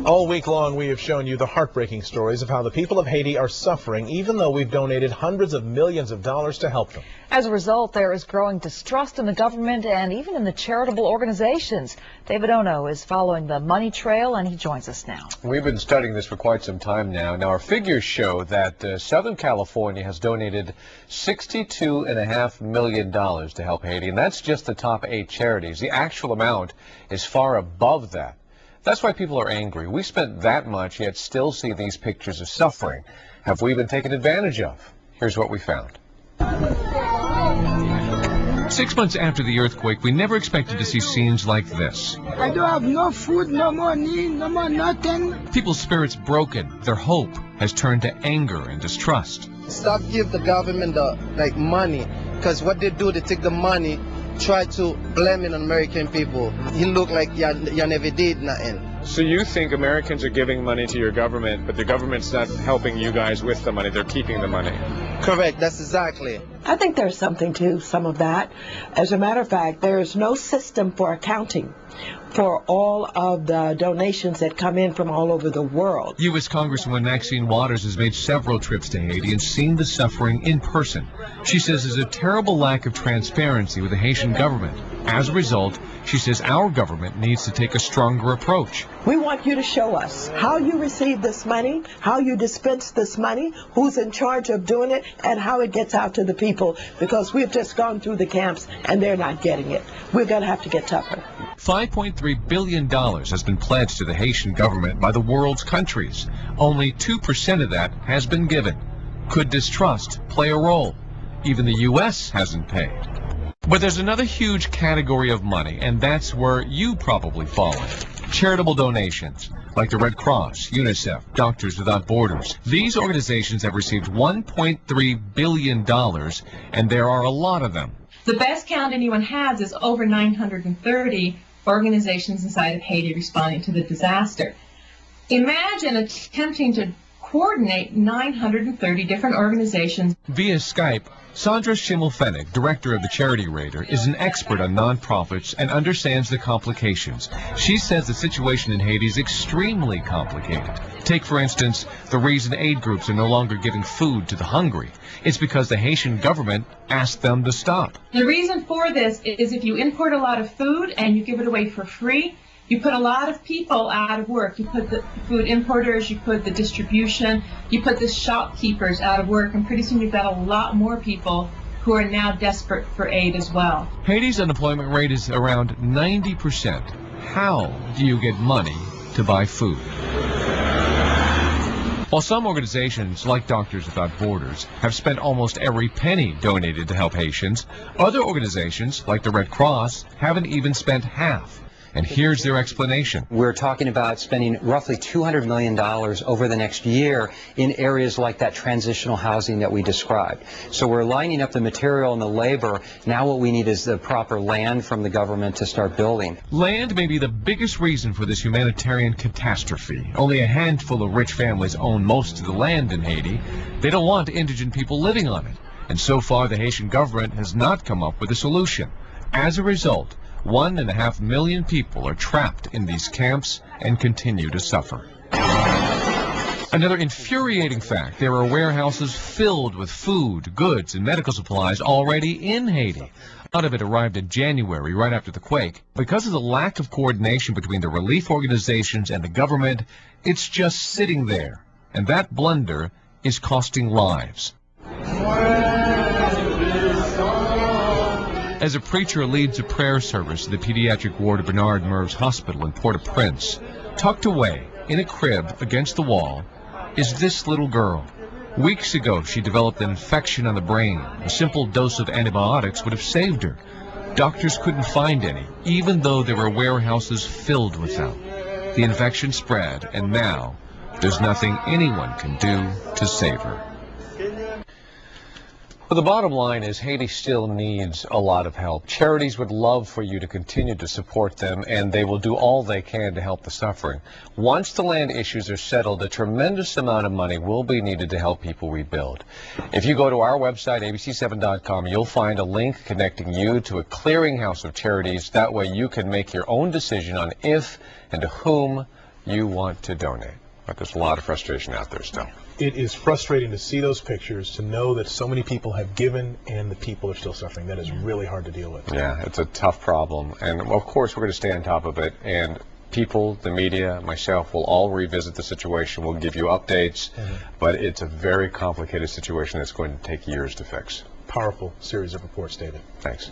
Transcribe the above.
All week long, we have shown you the heartbreaking stories of how the people of Haiti are suffering, even though we've donated hundreds of millions of dollars to help them. As a result, there is growing distrust in the government and even in the charitable organizations. David Ono is following the money trail, and he joins us now. We've been studying this for quite some time now. Now, our figures show that Southern California has donated $62.5 million to help Haiti, and that's just the top 8 charities. The actual amount is far above that. That's why people are angry. We spent that much, yet still see these pictures of suffering. Have we been taken advantage of? Here's what we found. 6 months after the earthquake, we never expected to see scenes like this. I don't have no food, no money, no more nothing. People's spirits broken. Their hope has turned to anger and distrust. Stop give the government the money, because what they do, they take the money, try to blame it on American people. You look like you never did nothing. So you think Americans are giving money to your government, but the government's not helping you guys with the money, they're keeping the money? Correct, that's exactly. I think there's something to some of that. As a matter of fact, there is no system for accounting for all of the donations that come in from all over the world. U.S. Congresswoman Maxine Waters has made several trips to Haiti and seen the suffering in person. She says there's a terrible lack of transparency with the Haitian government. As a result, she says our government needs to take a stronger approach. We want you to show us how you receive this money, how you dispense this money, who's in charge of doing it, and how it gets out to the people, because we've just gone through the camps and they're not getting it. We're going to have to get tougher. $5.3 billion has been pledged to the Haitian government by the world's countries. Only 2% of that has been given. Could distrust play a role? Even the U.S. hasn't paid. But there's another huge category of money, and that's where you probably fall in. Charitable donations, like the Red Cross, UNICEF, Doctors Without Borders. These organizations have received $1.3 billion, and there are a lot of them. The best count anyone has is over 930 organizations inside of Haiti responding to the disaster. Imagine attempting to coordinate 930 different organizations. Via Skype, Sandra Schimmelfennig, director of the Charity Raider, is an expert on nonprofits and understands the complications. She says the situation in Haiti is extremely complicated. Take, for instance, the reason aid groups are no longer giving food to the hungry. It's because the Haitian government asked them to stop. The reason for this is if you import a lot of food and you give it away for free, you put a lot of people out of work. You put the food importers, you put the distribution, you put the shopkeepers out of work, and pretty soon you've got a lot more people who are now desperate for aid as well. Haiti's unemployment rate is around 90%. How do you get money to buy food? While some organizations, like Doctors Without Borders, have spent almost every penny donated to help Haitians, other organizations, like the Red Cross, haven't even spent half. And here's their explanation. We're talking about spending roughly $200 million over the next year in areas like that transitional housing that we described. So we're lining up the material and the labor. Now what we need is the proper land from the government to start building. Land may be the biggest reason for this humanitarian catastrophe. Only a handful of rich families own most of the land in Haiti. They don't want indigent people living on it. And so far, the Haitian government has not come up with a solution. As a result, 1.5 million people are trapped in these camps and continue to suffer. Another infuriating fact, there are warehouses filled with food, goods, and medical supplies already in Haiti. A lot of it arrived in January, right after the quake. Because of the lack of coordination between the relief organizations and the government, it's just sitting there. And that blunder is costing lives. As a preacher leads a prayer service at the pediatric ward of Bernard Merv's Hospital in Port-au-Prince, tucked away in a crib against the wall is this little girl. Weeks ago, she developed an infection on the brain. A simple dose of antibiotics would have saved her. Doctors couldn't find any, even though there were warehouses filled with them. The infection spread, and now there's nothing anyone can do to save her. Well, the bottom line is Haiti still needs a lot of help. Charities would love for you to continue to support them, and they will do all they can to help the suffering. Once the land issues are settled, a tremendous amount of money will be needed to help people rebuild. If you go to our website, abc7.com, you'll find a link connecting you to a clearinghouse of charities. That way you can make your own decision on if and to whom you want to donate. But there's a lot of frustration out there still. It is frustrating to see those pictures, to know that so many people have given and the people are still suffering. That is really hard to deal with. Yeah, it's a tough problem. And of course, we're going to stay on top of it. And people, the media, myself, will all revisit the situation. We'll give you updates. But it's a very complicated situation that's going to take years to fix. Powerful series of reports, David. Thanks.